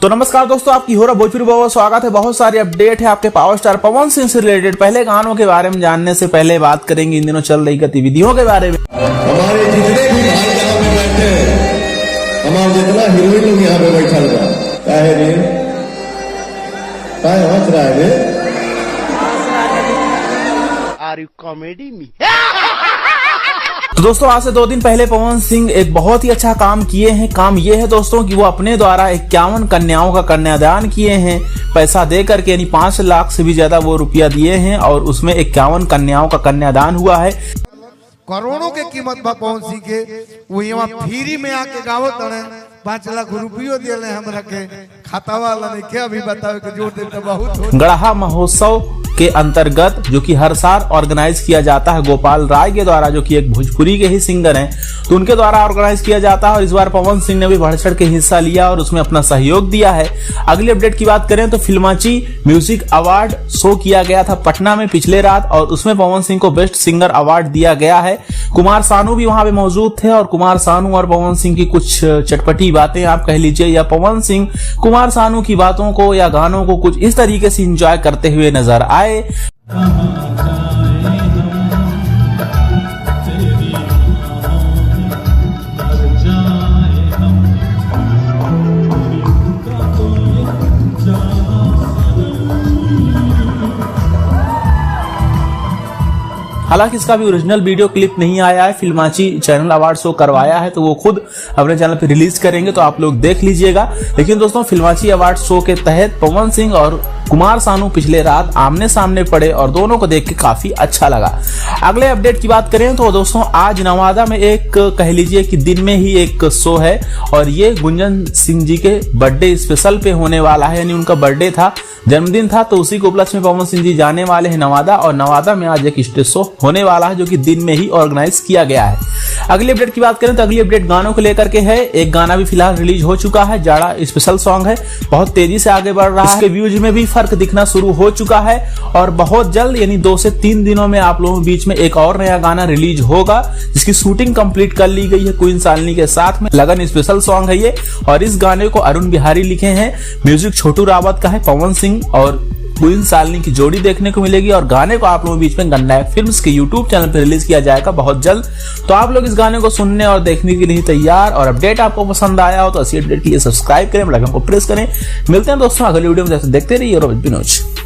तो नमस्कार दोस्तों, आपकी हो रहा भोजपुरी बहुत स्वागत है। बहुत सारी अपडेट है आपके पावर स्टार पवन सिंह से रिलेटेड। पहले गानों के बारे में जानने से पहले बात करेंगे इन दिनों चल रही गतिविधियों के बारे में। हमारे जितने भी भाई यहाँ पे बैठे हैं, हमारा जितना हीरोइन लोग यहाँ पे बैठा हुआ काहे रे काहे हंस रहा है रे? Are you comedy me? तो दोस्तों आज से 2 दिन पहले पवन सिंह एक बहुत ही अच्छा काम किए हैं। काम ये है दोस्तों कि वो अपने द्वारा 51 कन्याओं का कन्यादान किए हैं, पैसा दे करके, यानी 5 लाख से भी ज्यादा वो रुपया दिए हैं और उसमें 51 कन्याओं का कन्यादान हुआ है। करोड़ों के कीमत बा पवन सिंह के, वो यहाँ फ्री में आके गावत रहे। 5 लाख रुपयो दिले हमरा के, खाता वाला नहीं के अभी बतावे के जोड़ देते बहुत। गढ़ा महोत्सव के अंतर्गत जो कि हर साल ऑर्गेनाइज किया जाता है गोपाल राय के द्वारा, जो कि एक भोजपुरी के ही सिंगर हैं, तो उनके द्वारा ऑर्गेनाइज किया जाता है। और इस बार पवन सिंह ने भी बढ़ चढ़ के हिस्सा लिया और उसमें अपना सहयोग दिया है। अगली अपडेट की बात करें तो फिल्माची म्यूजिक अवार्ड शो किया गया था पटना में पिछले रात, और उसमें पवन सिंह को बेस्ट सिंगर अवार्ड दिया गया है। कुमार सानू भी वहां पे मौजूद थे और कुमार सानू और पवन सिंह की कुछ चटपटी बातें आप कह लीजिए, या पवन सिंह कुमार सानू की बातों को या गानों को कुछ इस तरीके से एंजॉय करते हुए नजर आए। हालांकि इसका भी ओरिजिनल वीडियो क्लिप नहीं आया है, फिल्माची चैनल अवार्ड शो करवाया है तो वो खुद अपने चैनल पे रिलीज करेंगे, तो आप लोग देख लीजिएगा। लेकिन दोस्तों फिल्माची अवार्ड शो के तहत पवन सिंह और कुमार सानू पिछले रात आमने सामने पड़े और दोनों को देख के काफी अच्छा लगा। अगले अपडेट की बात करें तो दोस्तों आज नवादा में एक कह लीजिए कि दिन में ही एक शो है, और ये गुंजन सिंह जी के बर्थडे स्पेशल पे होने वाला है, यानी उनका बर्थडे था, जन्मदिन था, तो उसी के उपलक्ष्य में पवन सिंह जी जाने वाले हैं नवादा, और नवादा में आज एक स्टेज शो होने वाला है जो कि दिन में ही ऑर्गेनाइज किया गया है। अगली अपडेट की बात करें तो अगली अपडेट गानों को लेकर के है। एक गाना भी फिलहाल रिलीज हो चुका है, जाड़ा स्पेशल सॉन्ग है, बहुत तेजी से आगे बढ़ रहा है, इसके व्यूज में भी फर्क दिखना शुरू हो चुका है, और बहुत जल्द यानी 2 से 3 दिनों में आप लोगों के बीच में एक और नया गाना रिलीज होगा, जिसकी शूटिंग कंप्लीट कर ली गई है क्वीन सालनी के साथ में। लगन स्पेशल सॉन्ग है ये, और इस गाने को अरुण बिहारी लिखे हैं, म्यूजिक छोटू रावत का है। पवन सिंह और क्वीन सालनी की जोड़ी देखने को मिलेगी, और गाने को आप लोगों के बीच में गन्ना फिल्म्स के यूट्यूब चैनल पर रिलीज किया जाएगा बहुत जल्द। तो आप लोग इस गाने को सुनने और देखने के लिए तैयार, और अपडेट आपको पसंद आया हो तो इसी अपडेट के लिए सब्सक्राइब करें, बेल आइकन को प्रेस करें। मिलते हैं दोस्तों अगली वीडियो में, देखते रहिए और विनोद।